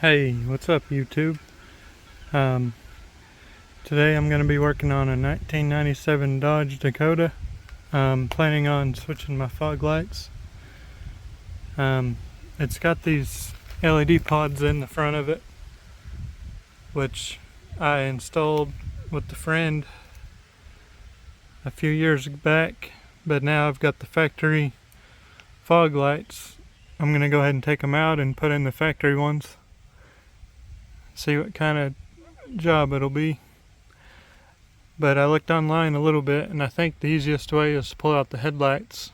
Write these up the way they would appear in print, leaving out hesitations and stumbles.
Hey, what's up YouTube? Um, Today I'm going to be working on a 1997 Dodge Dakota. Planning on switching my fog lights. It's got these LED pods in the front of it, which I installed with a friend a few years back, but now I've got the factory fog lights. I'm going to go ahead and take them out and put in the factory ones. See what kind of job it'll be. But I looked online a little bit, and I think the easiest way is to pull out the headlights.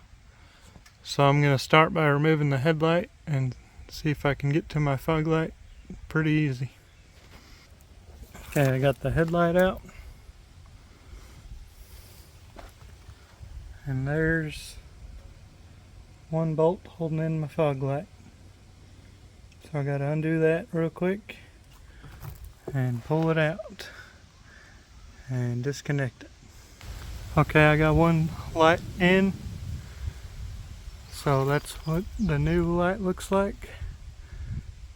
So I'm going to start by removing the headlight and see if I can get to my fog light pretty easy. Okay, I got the headlight out. And there's one bolt holding in my fog light. So I got to undo that real quick and pull it out and disconnect it. Okay, I got one light in. So that's what the new light looks like.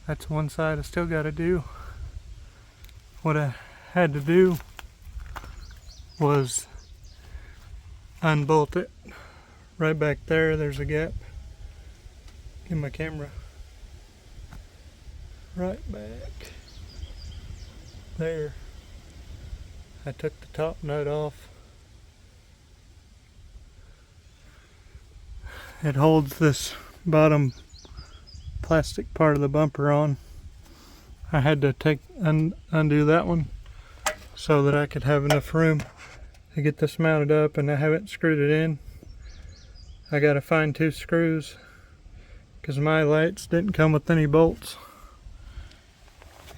That's one side I still got to do. What I had to do was unbolt it. Right back there, there's a gap. Get my camera. Right back there. I took the top nut off. It holds this bottom plastic part of the bumper on. I had to undo that one so that I could have enough room to get this mounted up, and I haven't screwed it in. I gotta find 2 screws because my lights didn't come with any bolts.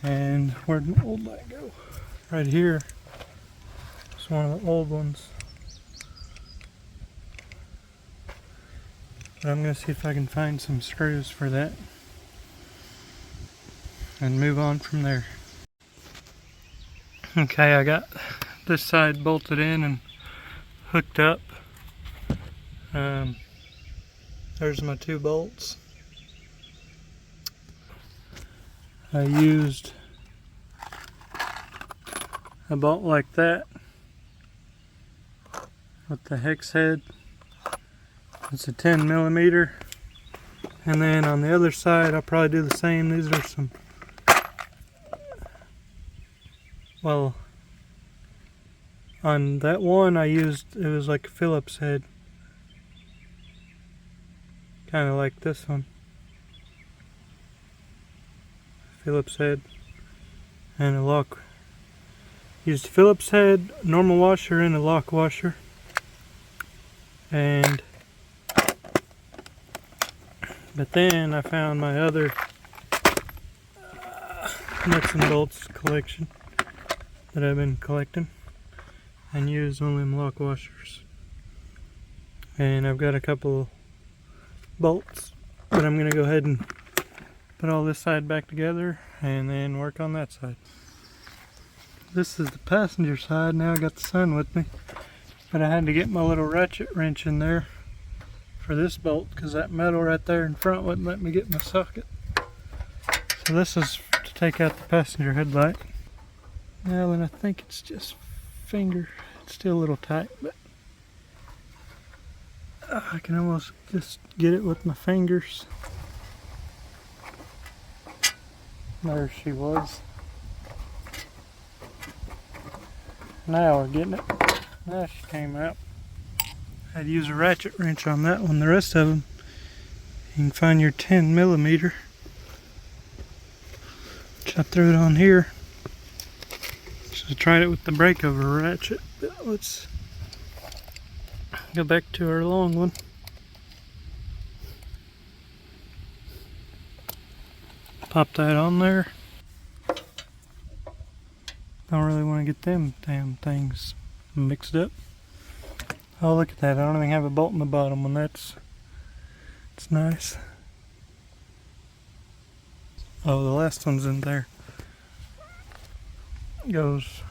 And where'd my old light go? Right here. It's one of the old ones. But I'm going to see if I can find some screws for that and move on from there. Okay, I got this side bolted in and hooked up. There's my 2 bolts. I used a bolt like that with the hex head. It's a 10 millimeter, and then on the other side I'll probably do the same. These are some, well, on that one I used, it was like a Phillips head, kind of like this one, Phillips head, and a lock. Used a Phillips head, normal washer, and a lock washer, and but then I found my other nuts and bolts collection that I've been collecting and used one of them lock washers. And I've got a couple bolts, but I'm going to go ahead and put all this side back together and then work on that side. This is the passenger side. Now I got the son with me, but I had to get my little ratchet wrench in there for this bolt because that metal right there in front wouldn't let me get my socket. So this is to take out the passenger headlight. Now, and I think it's just finger. It's still a little tight, but I can almost just get it with my fingers. There she was. Now we're getting it. Now she came out. I'd use a ratchet wrench on that one. The rest of them, you can find your 10 millimeter. I threw it on here. So I tried it with the breakover ratchet. But let's go back to our long one. Pop that on there. Don't really want to get them damn things mixed up. Oh, look at that. I don't even have a bolt in the bottom one. It's nice. Oh, the last one's in there. Goes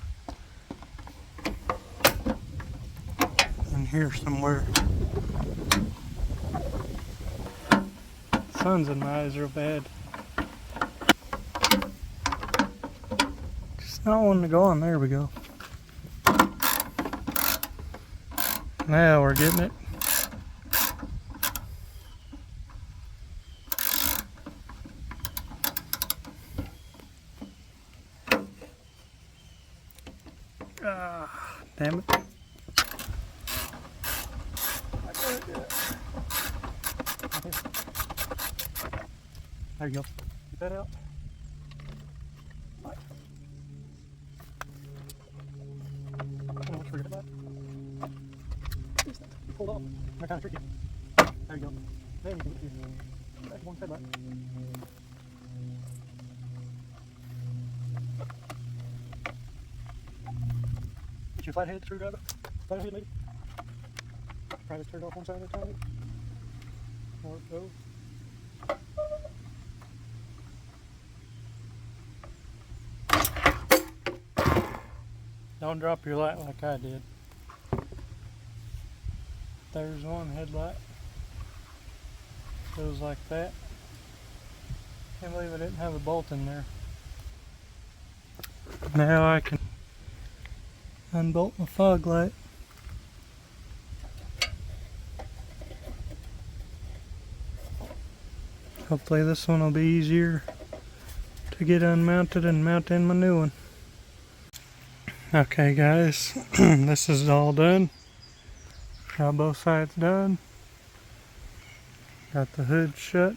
in here somewhere. Sun's in my eyes real bad. It's not wanting to go on. There we go. Now we're getting it. Ah, damn it. There you go. Get that out. Right. Forget about it. You pulled off. They're kind of tricky. There you go. Then you can get your back one headlight. Get your flathead screwdriver. Flathead maybe. Try to turn it off one side at a time. More it goes. Don't drop your light like I did. There's one headlight. Goes like that. Can't believe I didn't have a bolt in there. Now I can unbolt my fog light. Hopefully this one will be easier to get unmounted and mount in my new one. Okay guys, this is all done. Got both sides done. Got the hood shut.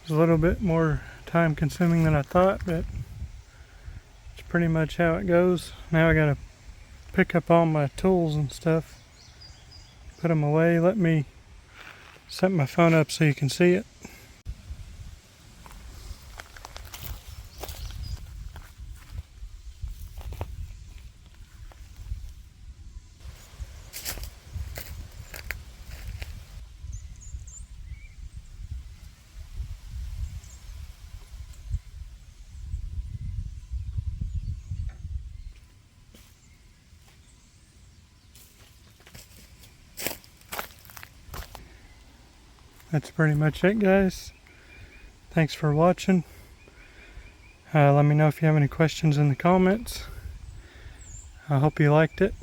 It's a little bit more time consuming than I thought, but it's pretty much how it goes. Now I gotta pick up all my tools and stuff, put them away. Let me set my phone up so you can see it. That's pretty much it, guys. Thanks for watching. Let me know if you have any questions in the comments. I hope you liked it.